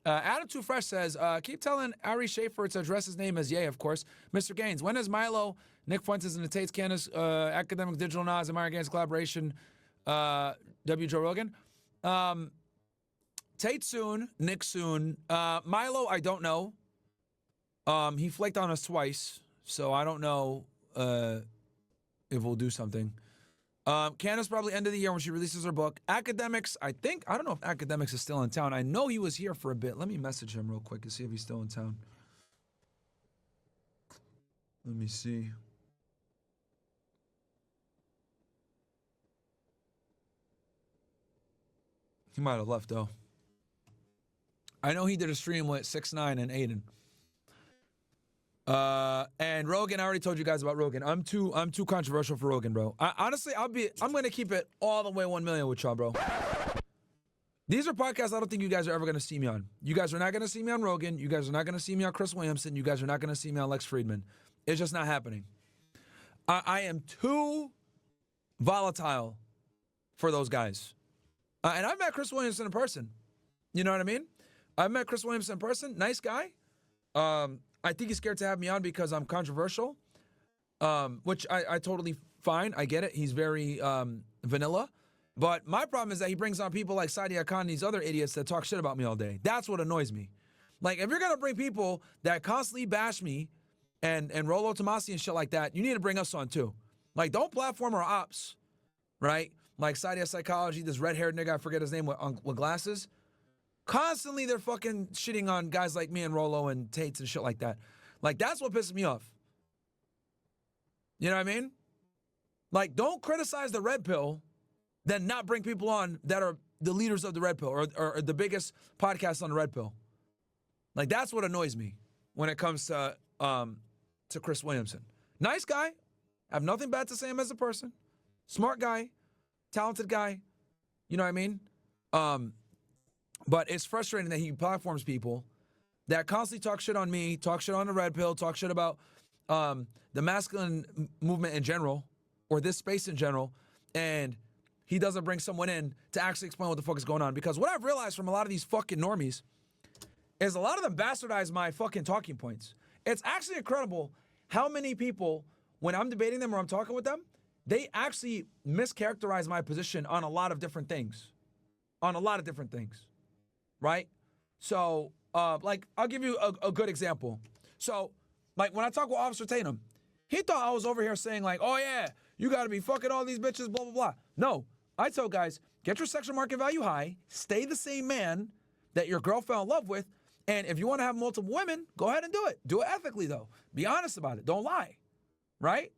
Adam Too Fresh says, keep telling Ari Schaefer to address his name as Ye, of course. Mr. Gaines, when is Milo, Nick Fuentes, and the Tate's Candace, Academic Digital Nas, and Myron Gaines collaboration, W. Joe Rogan? Tate soon, Nick soon. Milo, I don't know. He flaked on us twice, so I don't know if we'll do something. Candace probably end of the year when she releases her book. Academics, I don't know if Academics is still in town. I know he was here for a bit. Let me message him real quick and see if he's still in town. Let me see. He might have left though. I know he did a stream with 6ix9ine and Aiden. And Rogan, I already told you guys about Rogan. I'm too controversial for Rogan, bro. Honestly, I'm gonna keep it all the way 1 million with y'all, bro. These are podcasts I don't think you guys are ever gonna see me on. You guys are not gonna see me on Rogan. You guys are not gonna see me on Chris Williamson. You guys are not gonna see me on Lex Friedman. It's just not happening. I am too volatile for those guys. And I've met Chris Williamson in person. You know what I mean? I've met Chris Williamson in person. Nice guy. I think he's scared to have me on because I'm controversial, which I totally fine. I get it. He's very vanilla. But my problem is that he brings on people like Sadia Khan and these other idiots that talk shit about me all day. That's what annoys me. Like, if you're going to bring people that constantly bash me and Rollo Tomasi and shit like that, you need to bring us on too. Like, don't platform our ops, right? Like Sadia Psychology, this red-haired nigga, I forget his name, with glasses. Constantly they're fucking shitting on guys like me and Rollo and Tates and shit like that. Like, that's what pisses me off. You know what I mean? Like, don't criticize the red pill, then not bring people on that are the leaders of the red pill or the biggest podcast on the red pill. Like, that's what annoys me when it comes to Chris Williamson. Nice guy. I have nothing bad to say him as a person. Smart guy. Talented guy. You know what I mean? But it's frustrating that he platforms people that constantly talk shit on me, talk shit on the red pill, talk shit about the masculine movement in general, or this space in general, and he doesn't bring someone in to actually explain what the fuck is going on. Because what I've realized from a lot of these fucking normies is a lot of them bastardize my fucking talking points. It's actually incredible how many people, when I'm debating them or I'm talking with them, they actually mischaracterize my position on a lot of different things. On a lot of different things. Right? So, like, I'll give you a good example. So, like, when I talk with Officer Tatum, he thought I was over here saying, like, oh, yeah, you got to be fucking all these bitches, blah, blah, blah. No. I tell guys, get your sexual market value high, stay the same man that your girl fell in love with, and if you want to have multiple women, go ahead and do it. Do it ethically, though. Be honest about it. Don't lie. Right?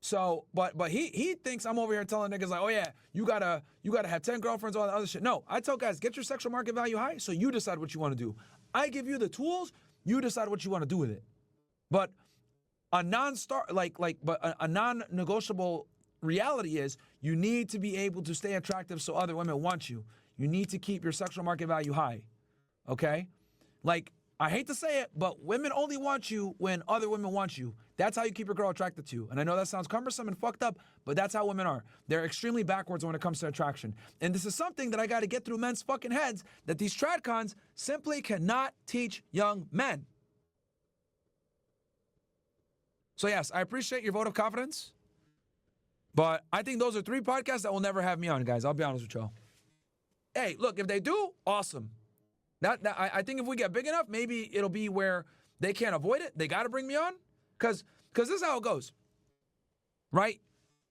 So, but he thinks I'm over here telling niggas like, oh yeah, you gotta have 10 girlfriends, all that other shit. No, I tell guys, get your sexual market value high, so you decide what you want to do. I give you the tools, you decide what you want to do with it. But a non-negotiable reality is you need to be able to stay attractive so other women want you. You need to keep your sexual market value high. Okay? Like, I hate to say it, but women only want you when other women want you. That's how you keep your girl attracted to you. And I know that sounds cumbersome and fucked up, but that's how women are. They're extremely backwards when it comes to attraction. And this is something that I got to get through men's fucking heads, that these tradcons simply cannot teach young men. So yes, I appreciate your vote of confidence, but I think those are 3 podcasts that will never have me on, guys. I'll be honest with y'all. Hey, look, if they do, awesome. I think if we get big enough, maybe it'll be where they can't avoid it. They got to bring me on. Because this is how it goes, right?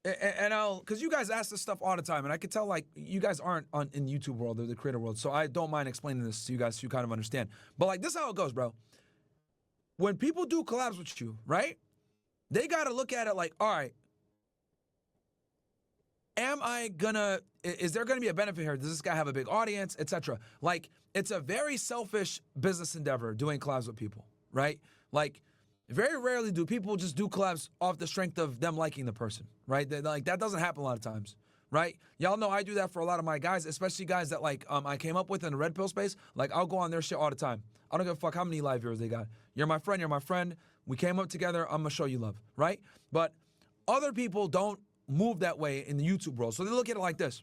And because you guys ask this stuff all the time, and I can tell, like, you guys aren't in the YouTube world or the creator world, so I don't mind explaining this to you guys so you kind of understand. But, like, this is how it goes, bro. When people do collabs with you, right, they got to look at it like, all right, is there going to be a benefit here? Does this guy have a big audience, etc.? Like, it's a very selfish business endeavor doing collabs with people, right? Like, very rarely do people just do collabs off the strength of them liking the person, right? Like, that doesn't happen a lot of times, right? Y'all know I do that for a lot of my guys, especially guys that, like, I came up with in the red pill space. Like, I'll go on their shit all the time. I don't give a fuck how many live viewers they got. You're my friend. We came up together. I'm going to show you love, right? But other people don't move that way in the YouTube world. So they look at it like this.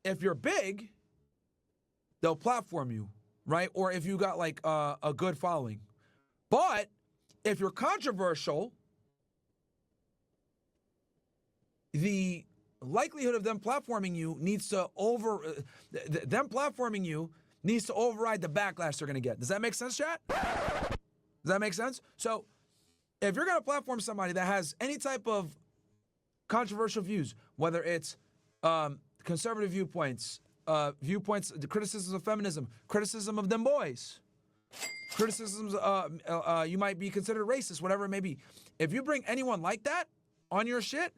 If you're big, they'll platform you, right? Or if you got like a good following. But if you're controversial, the likelihood of them platforming you needs to override the backlash they're going to get. Does that make sense, chat? Does that make sense? So if you're going to platform somebody that has any type of controversial views, whether it's conservative viewpoints, the criticisms of feminism, criticism of them boys, criticisms, you might be considered racist, whatever it may be. If you bring anyone like that on your shit,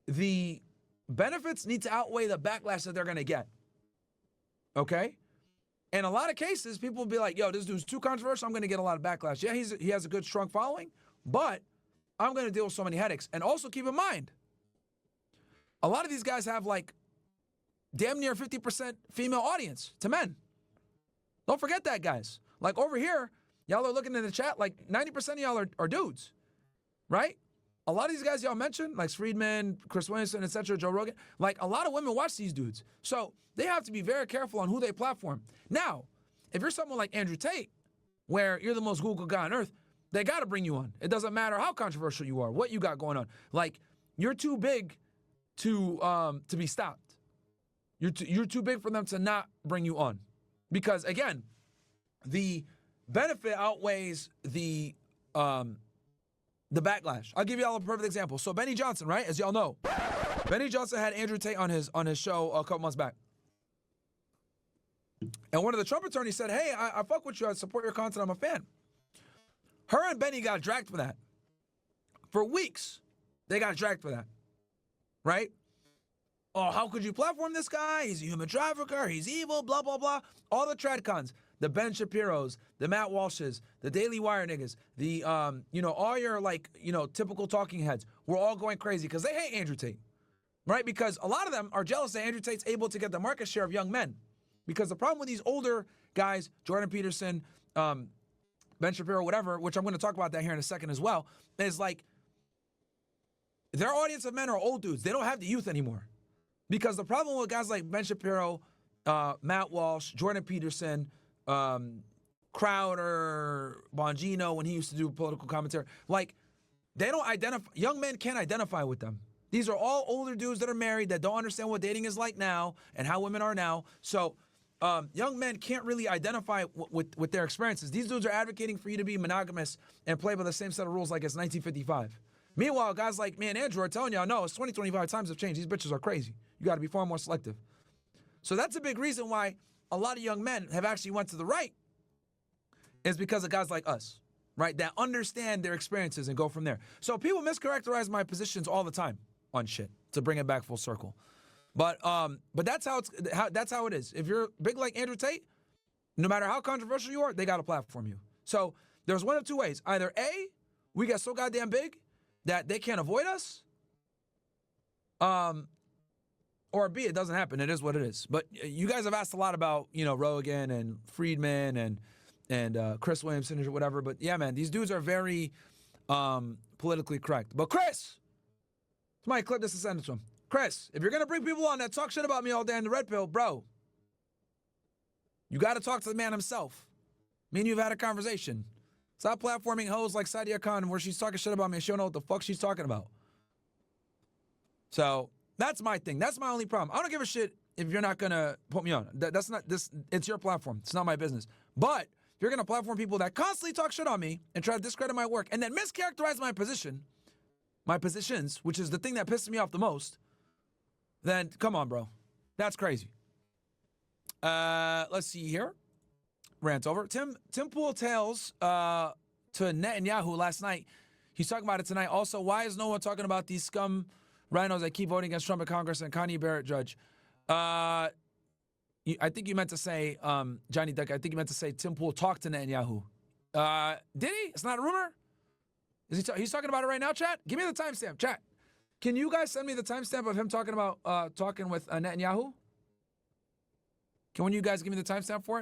the benefits need to outweigh the backlash that they're going to get. Okay? In a lot of cases, people will be like, yo, this dude's too controversial. I'm going to get a lot of backlash. Yeah, he has a good, strong following, but I'm going to deal with so many headaches. And also keep in mind, a lot of these guys have like damn near 50% female audience to men. Don't forget that, guys. Like over here, y'all are looking in the chat, like 90% of y'all are dudes, right? A lot of these guys y'all mentioned, like Friedman, Chris Williamson, etc., Joe Rogan, like a lot of women watch these dudes. So they have to be very careful on who they platform. Now, if you're someone like Andrew Tate, where you're the most Google guy on earth, they got to bring you on. It doesn't matter how controversial you are, what you got going on. Like, you're too big to be stopped. You're too big for them to not bring you on. Because, again, the benefit outweighs the backlash. I'll give y'all a perfect example. So Benny Johnson, right? As y'all know, Benny Johnson had Andrew Tate on his show a couple months back. And one of the Trump attorneys said, hey, I fuck with you. I support your content. I'm a fan. Her and Benny got dragged for that. For weeks, they got dragged for that. Right? Oh, how could you platform this guy? He's a human trafficker. He's evil, blah, blah, blah. All the TradCons, the Ben Shapiros, the Matt Walshes, the Daily Wire niggas, the, all your, typical talking heads were all going crazy because they hate Andrew Tate, right? Because a lot of them are jealous that Andrew Tate's able to get the market share of young men. Because the problem with these older guys, Jordan Peterson, Ben Shapiro, whatever, which I'm going to talk about that here in a second as well, is like their audience of men are old dudes. They don't have the youth anymore. Because the problem with guys like Ben Shapiro, Matt Walsh, Jordan Peterson, Crowder, Bongino, when he used to do political commentary, like, they don't identify, young men can't identify with them. These are all older dudes that are married that don't understand what dating is like now and how women are now. So young men can't really identify with their experiences. These dudes are advocating for you to be monogamous and play by the same set of rules like it's 1955. Meanwhile, guys like me and Andrew are telling y'all, no, it's 2025, times have changed. These bitches are crazy. You got to be far more selective. So that's a big reason why a lot of young men have actually went to the right, is because of guys like us, right, that understand their experiences and go from there. So people mischaracterize my positions all the time on shit, to bring it back full circle. But that's how it is. If you're big like Andrew Tate, no matter how controversial you are, they got to platform you. So there's one of two ways. Either A, we get so goddamn big that they can't avoid us, or B, it doesn't happen. It is what it is. But you guys have asked a lot about, Rogan and Friedman and Chris Williamson or whatever. But yeah, man, these dudes are very politically correct. But Chris, somebody clip this and send it to him. Chris, if you're going to bring people on that talk shit about me all day in the red pill, bro, you got to talk to the man himself. Me and you have had a conversation. Stop platforming hoes like Sadia Khan where she's talking shit about me and she don't know what the fuck she's talking about. So that's my thing. That's my only problem. I don't give a shit if you're not going to put me on. That's not this. It's your platform. It's not my business. But if you're going to platform people that constantly talk shit on me and try to discredit my work and then mischaracterize my positions, which is the thing that pisses me off the most, then come on, bro. That's crazy. Let's see here. Rant over. Tim Pool tells to Netanyahu last night. He's talking about it tonight. Also, why is no one talking about these scum rhinos that keep voting against Trump in Congress and Kanye Barrett judge? I think you meant to say, Johnny Duck, I think you meant to say Tim Pool talked to Netanyahu. Did he? It's not a rumor? He's talking about it right now, chat? Give me the timestamp, chat. Can you guys send me the timestamp of him talking about talking with Netanyahu? Can one of you guys give me the timestamp for it?